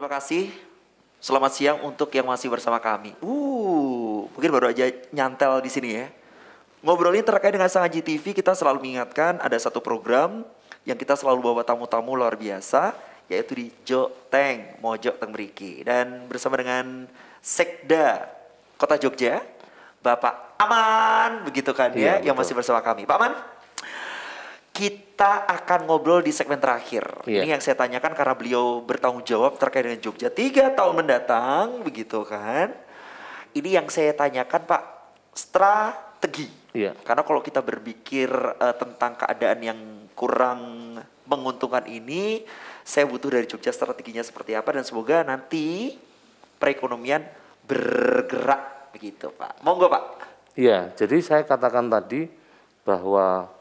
Terima kasih. Selamat siang untuk yang masih bersama kami. Mungkin baru aja nyantel di sini ya. Ngobrolin terkait dengan Sang Aji TV, kita selalu mengingatkan ada satu program yang kita selalu bawa tamu-tamu luar biasa, yaitu di Joteng, Mojok Teng Mriki. Dan bersama dengan Sekda Kota Jogja, Bapak Aman, begitu kan ya, yang masih bersama kami. Pak Aman, kita akan ngobrol di segmen terakhir. Ini yang saya tanyakan karena beliau bertanggung jawab terkait dengan Jogja 3 tahun mendatang, begitu kan. Ini yang saya tanyakan Pak, strategi. Karena kalau kita berpikir tentang keadaan yang kurang menguntungkan ini, saya butuh dari Jogja strateginya seperti apa, dan semoga nanti perekonomian bergerak, begitu Pak. Monggo Pak. Iya, jadi saya katakan tadi bahwa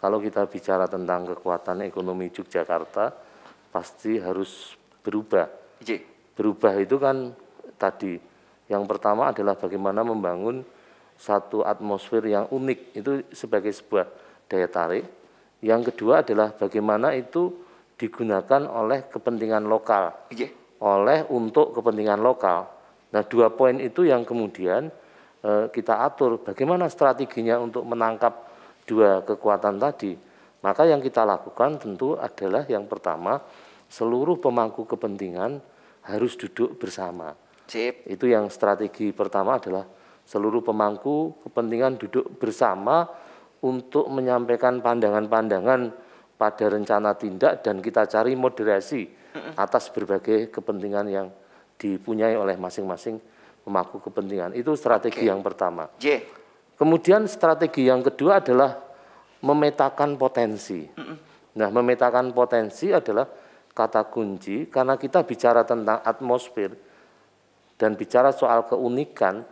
kalau kita bicara tentang kekuatan ekonomi Yogyakarta, pasti harus berubah. Berubah itu kan tadi, yang pertama adalah bagaimana membangun satu atmosfer yang unik, itu sebagai sebuah daya tarik. Yang kedua adalah bagaimana itu digunakan oleh kepentingan lokal, untuk kepentingan lokal. Nah, 2 poin itu yang kemudian kita atur, bagaimana strateginya untuk menangkap 2 kekuatan tadi. Maka yang kita lakukan tentu adalah yang pertama, seluruh pemangku kepentingan harus duduk bersama. Itu yang strategi pertama adalah seluruh pemangku kepentingan duduk bersama untuk menyampaikan pandangan-pandangan pada rencana tindak, dan kita cari moderasi atas berbagai kepentingan yang dipunyai oleh masing-masing pemangku kepentingan. Itu strategi yang pertama. Kemudian strategi yang kedua adalah memetakan potensi. Nah, memetakan potensi adalah kata kunci, karena kita bicara tentang atmosfer dan bicara soal keunikan,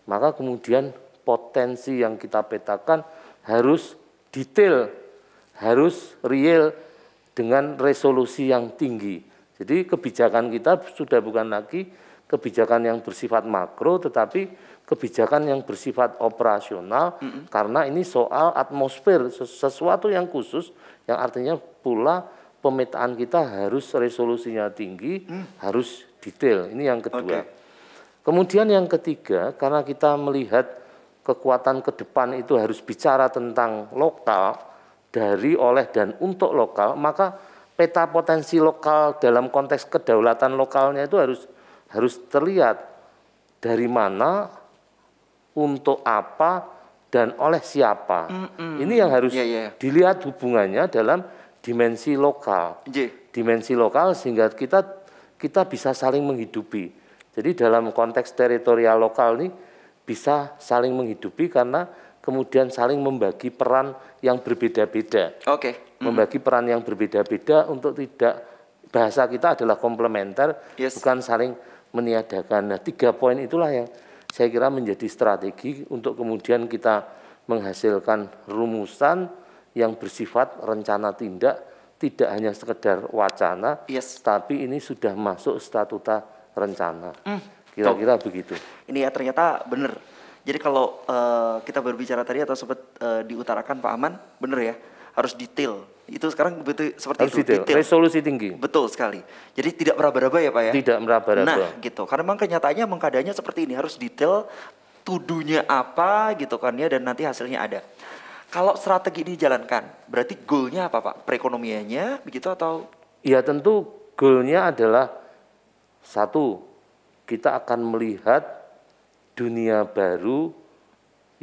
maka kemudian potensi yang kita petakan harus detail, harus real, dengan resolusi yang tinggi. Jadi kebijakan kita sudah bukan lagi kebijakan yang bersifat makro, tetapi kebijakan yang bersifat operasional, karena ini soal atmosfer, sesuatu yang khusus, yang artinya pula pemetaan kita harus resolusinya tinggi, harus detail. Ini yang kedua. Kemudian yang ketiga, karena kita melihat kekuatan ke depan itu harus bicara tentang lokal, dari, oleh, dan untuk lokal, maka peta potensi lokal dalam konteks kedaulatan lokalnya itu harus terlihat dari mana, untuk apa, dan oleh siapa. Ini yang harus dilihat hubungannya dalam dimensi lokal. Dimensi lokal sehingga kita bisa saling menghidupi. Jadi dalam konteks teritorial lokal ini bisa saling menghidupi karena kemudian saling membagi peran yang berbeda-beda. Membagi peran yang berbeda-beda untuk tidak, bahasa kita adalah komplementer, bukan saling meniadakan. Nah, 3 poin itulah yang saya kira menjadi strategi untuk kemudian kita menghasilkan rumusan yang bersifat rencana tindak, tidak hanya sekedar wacana, tapi ini sudah masuk statuta rencana. Kira-kira begitu. Ini ya ternyata benar. Jadi kalau kita berbicara tadi atau sempat diutarakan Pak Aman, benar ya, harus detail. Itu sekarang betul seperti harus itu. Detail. Resolusi tinggi. Betul sekali. Jadi tidak meraba-raba ya Pak ya. Tidak meraba-raba. Nah gitu. Karena memang kenyataannya keadaannya seperti ini, harus detail, tuduhnya apa gitu kan ya, dan nanti hasilnya ada. Kalau strategi ini dijalankan, berarti goalnya apa Pak? Perekonomiannya begitu atau? Ya tentu goalnya adalah satu, kita akan melihat dunia baru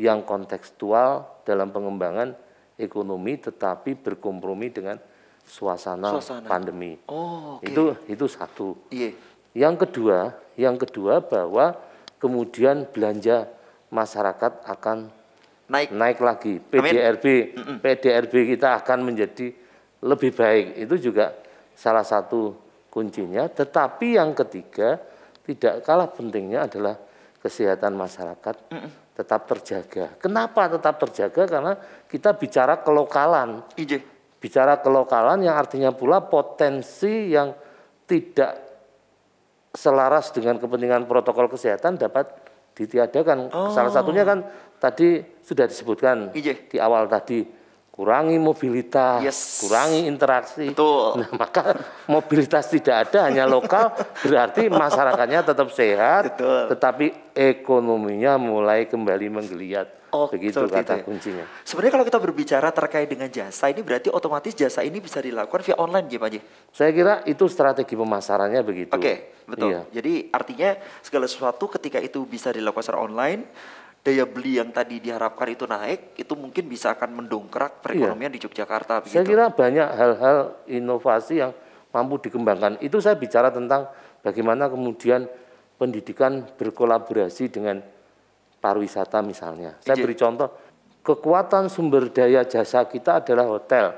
yang kontekstual dalam pengembangan ekonomi, tetapi berkompromi dengan suasana. Pandemi. Itu satu. Yang kedua bahwa kemudian belanja masyarakat akan naik lagi. PDRB kita akan menjadi lebih baik. Itu juga salah satu kuncinya. Tetapi yang ketiga, tidak kalah pentingnya adalah kesehatan masyarakat tetap terjaga. Kenapa tetap terjaga? Karena kita bicara kelokalan. Bicara kelokalan yang artinya pula potensi yang tidak selaras dengan kepentingan protokol kesehatan dapat ditiadakan. Salah satunya kan tadi sudah disebutkan di awal tadi, kurangi mobilitas, kurangi interaksi. Betul. Nah, maka mobilitas tidak ada, hanya lokal, berarti masyarakatnya tetap sehat, betul. Tetapi ekonominya mulai kembali menggeliat. Begitu kata kuncinya. Sebenarnya kalau kita berbicara terkait dengan jasa, ini berarti otomatis jasa ini bisa dilakukan via online ya Pak Haji? Saya kira itu strategi pemasarannya begitu. Oke, betul. Iya. Jadi artinya segala sesuatu ketika itu bisa dilakukan secara online, daya beli yang tadi diharapkan itu naik, itu mungkin bisa akan mendongkrak perekonomian di Yogyakarta. Begitu. Saya kira banyak hal-hal inovasi yang mampu dikembangkan. Itu saya bicara tentang bagaimana kemudian pendidikan berkolaborasi dengan pariwisata misalnya. Saya beri contoh, kekuatan sumber daya jasa kita adalah hotel.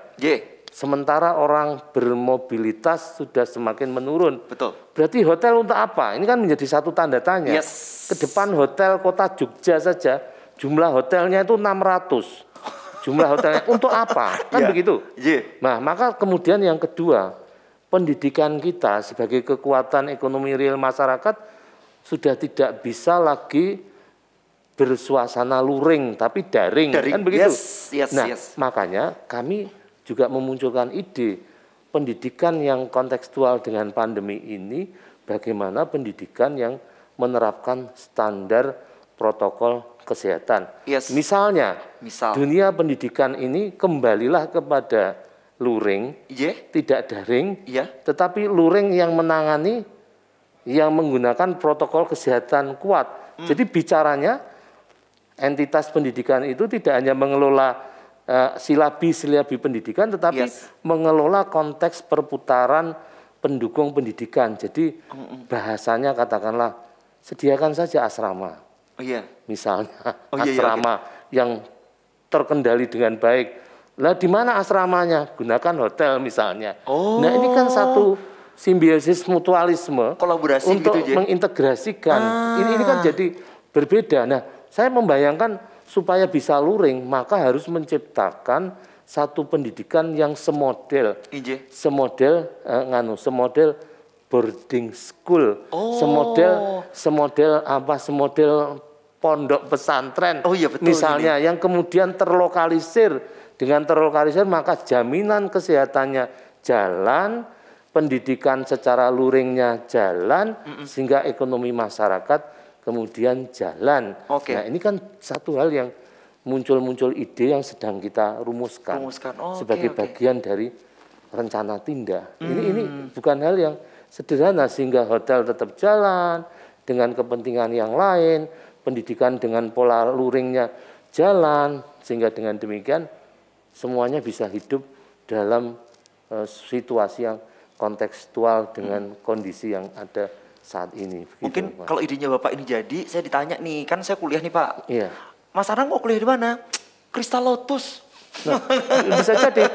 Sementara orang bermobilitas sudah semakin menurun. Betul. Berarti hotel untuk apa? Ini kan menjadi satu tanda tanya. Ke depan hotel kota Jogja saja, jumlah hotelnya itu 600. Jumlah hotelnya untuk apa? Kan begitu. Nah, maka kemudian yang kedua, pendidikan kita sebagai kekuatan ekonomi real masyarakat sudah tidak bisa lagi bersuasana luring, tapi daring. Kan begitu. Makanya kami juga memunculkan ide pendidikan yang kontekstual dengan pandemi ini, bagaimana pendidikan yang menerapkan standar protokol kesehatan. Misalnya, dunia pendidikan ini kembalilah kepada luring, tidak daring, tetapi luring yang menangani, yang menggunakan protokol kesehatan kuat. Jadi bicaranya, entitas pendidikan itu tidak hanya mengelola silabi pendidikan, tetapi mengelola konteks perputaran pendukung pendidikan. Jadi bahasanya katakanlah sediakan saja asrama, misalnya asrama yang terkendali dengan baik. Lah di mana asramanya? Gunakan hotel misalnya. Nah ini kan satu simbiosis mutualisme, kolaborasi untuk gitu, mengintegrasikan. Ini kan jadi berbeda. Nah saya membayangkan supaya bisa luring, maka harus menciptakan satu pendidikan yang semodel, semodel boarding school, semodel pondok pesantren, misalnya yang kemudian terlokalisir. Dengan terlokalisir maka jaminan kesehatannya jalan, pendidikan secara luringnya jalan, sehingga ekonomi masyarakat kemudian jalan. Nah ini kan satu hal yang muncul ide yang sedang kita rumuskan, sebagai bagian dari rencana tindak. Ini bukan hal yang sederhana, sehingga hotel tetap jalan dengan kepentingan yang lain, pendidikan dengan pola luringnya jalan, sehingga dengan demikian semuanya bisa hidup dalam situasi yang kontekstual dengan kondisi yang ada saat ini. Begitu, mungkin Pak. Kalau idenya Bapak ini jadi, saya ditanya nih, kan saya kuliah nih Pak. Mas Anang mau kuliah di mana? Kristal Lotus. Nah, bisa jadi.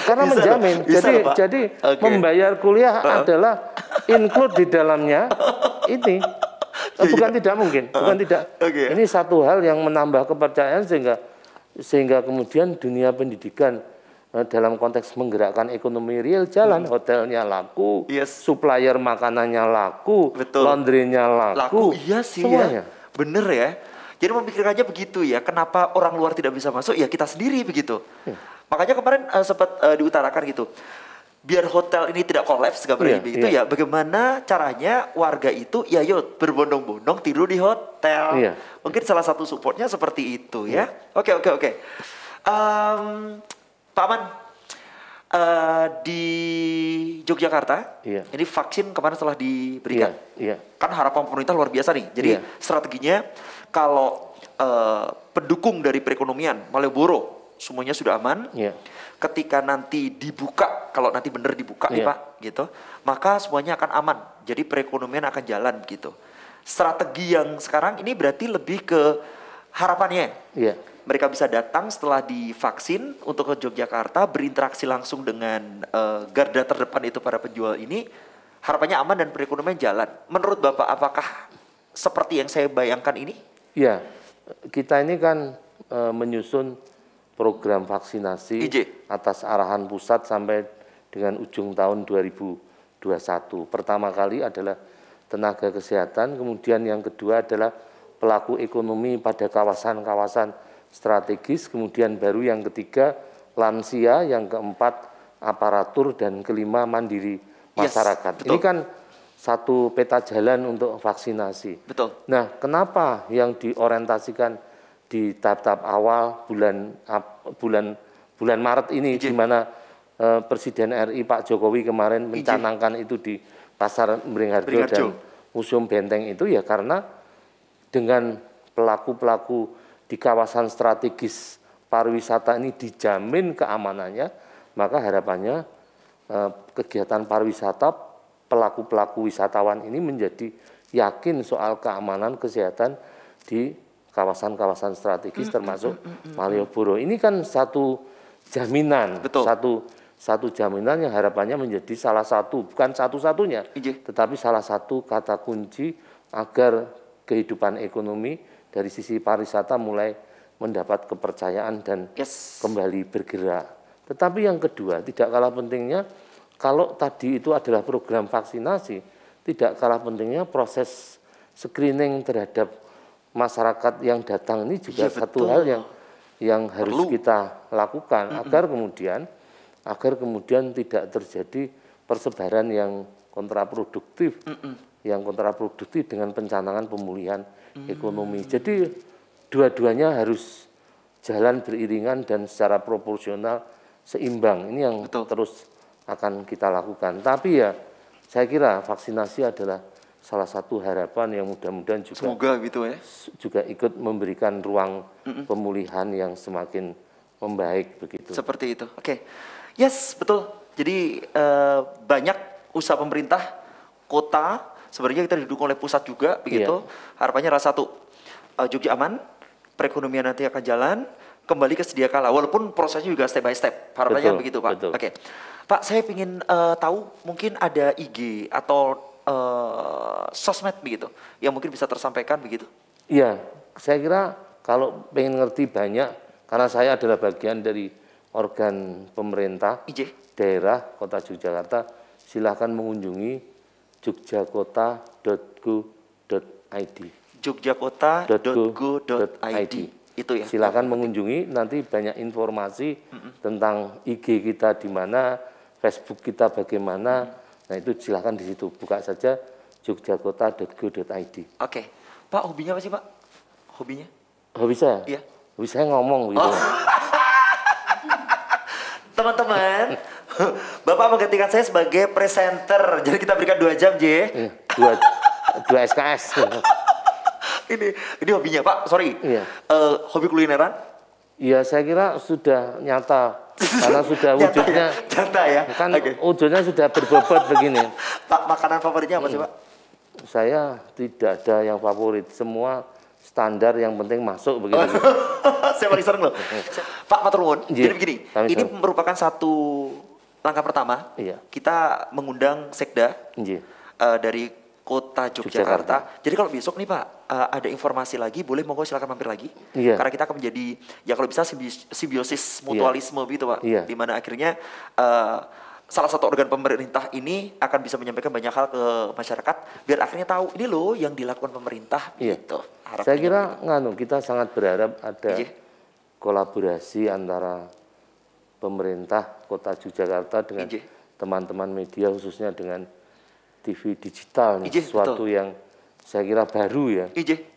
Karena menjamin. Jadi membayar kuliah adalah include di dalamnya ini. Bukan tidak mungkin, bukan tidak. Ini satu hal yang menambah kepercayaan sehingga kemudian dunia pendidikan dalam konteks menggerakkan ekonomi real jalan, hotelnya laku, supplier makanannya laku, laundrynya laku, semuanya. Bener ya. Jadi memikirkannya begitu ya. Kenapa orang luar tidak bisa masuk? Ya kita sendiri begitu. Makanya kemarin sempat diutarakan gitu. Biar hotel ini tidak kolaps, begitu ya. Bagaimana caranya warga itu ya yuk berbondong-bondong tidur di hotel. Mungkin salah satu supportnya seperti itu ya. Oke. Pak Aman, di Yogyakarta, ini vaksin kemarin setelah diberikan. Kan harapan pemerintah luar biasa nih. Jadi strateginya kalau pendukung dari perekonomian Malioboro semuanya sudah aman. Ketika nanti dibuka, kalau nanti benar dibuka nih Pak, gitu, maka semuanya akan aman. Jadi perekonomian akan jalan gitu. Strategi yang sekarang ini berarti lebih ke harapannya. Mereka bisa datang setelah divaksin untuk ke Yogyakarta, berinteraksi langsung dengan garda terdepan itu para penjual ini, harapannya aman dan perekonomian jalan. Menurut Bapak, apakah seperti yang saya bayangkan ini? Ya, kita ini kan menyusun program vaksinasi atas arahan pusat sampai dengan ujung tahun 2021. Pertama kali adalah tenaga kesehatan, kemudian yang kedua adalah pelaku ekonomi pada kawasan-kawasan strategis, kemudian baru yang ketiga lansia, yang keempat aparatur, dan kelima mandiri masyarakat. Ini kan satu peta jalan untuk vaksinasi. Betul. Nah, kenapa yang diorientasikan di tahap-tahap awal bulan Maret ini, di mana Presiden RI Pak Jokowi kemarin mencanangkan itu di Pasar Beringharjo dan Museum Benteng itu, ya karena dengan pelaku-pelaku di kawasan strategis pariwisata ini dijamin keamanannya, maka harapannya kegiatan pariwisata, pelaku-pelaku wisatawan ini menjadi yakin soal keamanan kesehatan di kawasan-kawasan strategis termasuk Malioboro. Ini kan satu jaminan, satu jaminan yang harapannya menjadi salah satu, bukan satu-satunya, tetapi salah satu kata kunci agar kehidupan ekonomi dari sisi pariwisata mulai mendapat kepercayaan dan kembali bergerak. Tetapi yang kedua, tidak kalah pentingnya, kalau tadi itu adalah program vaksinasi, tidak kalah pentingnya proses screening terhadap masyarakat yang datang ini juga satu hal yang harus kita lakukan agar kemudian tidak terjadi persebaran yang kontraproduktif, dengan pencanangan pemulihan ekonomi. Jadi dua-duanya harus jalan beriringan dan secara proporsional seimbang. Ini yang terus akan kita lakukan. Tapi ya saya kira vaksinasi adalah salah satu harapan yang mudah-mudahan juga ikut memberikan ruang pemulihan yang semakin membaik begitu. Seperti itu. Oke. Yes, betul. Jadi banyak usaha pemerintah kota sebenarnya kita didukung oleh pusat juga begitu. Harapannya adalah satu, Jogja aman, perekonomian nanti akan jalan kembali ke sedia kala, walaupun prosesnya juga step by step. Harapannya begitu, Pak. Oke. Pak, saya ingin tahu mungkin ada IG atau sosmed begitu yang mungkin bisa tersampaikan begitu. Iya, saya kira kalau pengen ngerti banyak, karena saya adalah bagian dari organ pemerintah daerah Kota Yogyakarta, silahkan mengunjungi jogjakota.go.id. jogjakota.go.id. Itu ya. Silakan mengunjungi, nanti banyak informasi tentang IG kita di mana, Facebook kita bagaimana. Nah, itu silakan di situ, buka saja jogjakota.go.id. Oke. Pak, hobinya apa sih, Pak? Hobinya? Hobi saya? Iya. Hobi saya ngomong gitu. Teman-teman, Bapak menggantikan saya sebagai presenter. Jadi kita berikan 2 jam, J. Dua SKS. Ini hobinya, Pak. Sorry. Iya. Hobi kulineran? Iya, saya kira sudah nyata. Karena sudah wujudnya. Nyata ya? Kan wujudnya sudah berbobot begini. Pak, makanan favoritnya apa sih, Pak? Saya tidak ada yang favorit. Semua standar, yang penting masuk begitu. Saya paling sering loh. Pak matur nuwun. Jadi begini, ini merupakan satu langkah pertama. Kita mengundang Sekda dari Kota Yogyakarta. Jadi kalau besok nih Pak, ada informasi lagi, boleh monggo silakan mampir lagi. Karena kita akan menjadi, ya kalau bisa simbiosis mutualisme gitu Pak. Dimana akhirnya salah satu organ pemerintah ini akan bisa menyampaikan banyak hal ke masyarakat, biar akhirnya tahu ini loh yang dilakukan pemerintah. Gitu. Saya kira kita sangat berharap ada kolaborasi antara pemerintah Kota Yogyakarta dengan teman-teman media, khususnya dengan TV digital, sesuatu yang saya kira baru ya,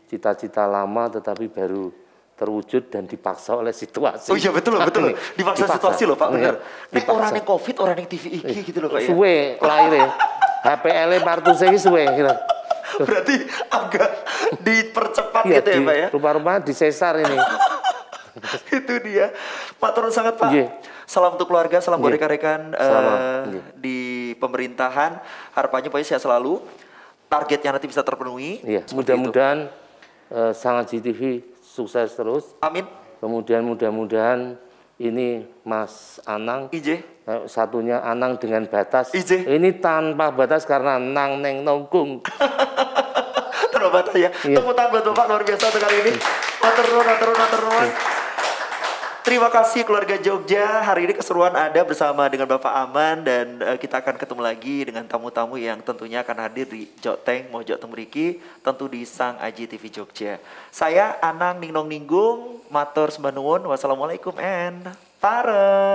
cita-cita lama tetapi baru terwujud dan dipaksa oleh situasi. Oh iya betul dipaksa situasi loh Pak, benar. Nek orang yang COVID, orang yang TV iki gitu loh Pak ya. Suwe lahirnya, HPL partusnya ini suwe gitu. Berarti agak dipercepat gitu ya Pak ya. Rupa-rupanya disesar ini. Itu dia. Pak turun sangat Pak. Salam untuk keluarga, salam buat rekan-rekan di pemerintahan. Harapannya Pak sehat selalu. Targetnya nanti bisa terpenuhi. Mudah-mudahan Sangat GTV sukses terus. Amin. Kemudian mudah-mudahan ini Mas Anang. Satunya Anang dengan batas. Ini tanpa batas karena nang neng nongkung. Tanpa batas ya. Tepuk tangan buat Bapak luar biasa untuk kali ini. Matur nuwun. Terima kasih keluarga Jogja. Hari ini keseruan ada bersama dengan Bapak Aman dan kita akan ketemu lagi dengan tamu-tamu yang tentunya akan hadir di Joteng Mojok Temriki, tentu di Sang Aji TV Jogja. Saya Anang Ningnong Ninggung, matur sembah nuwun. Wassalamualaikum and pareng.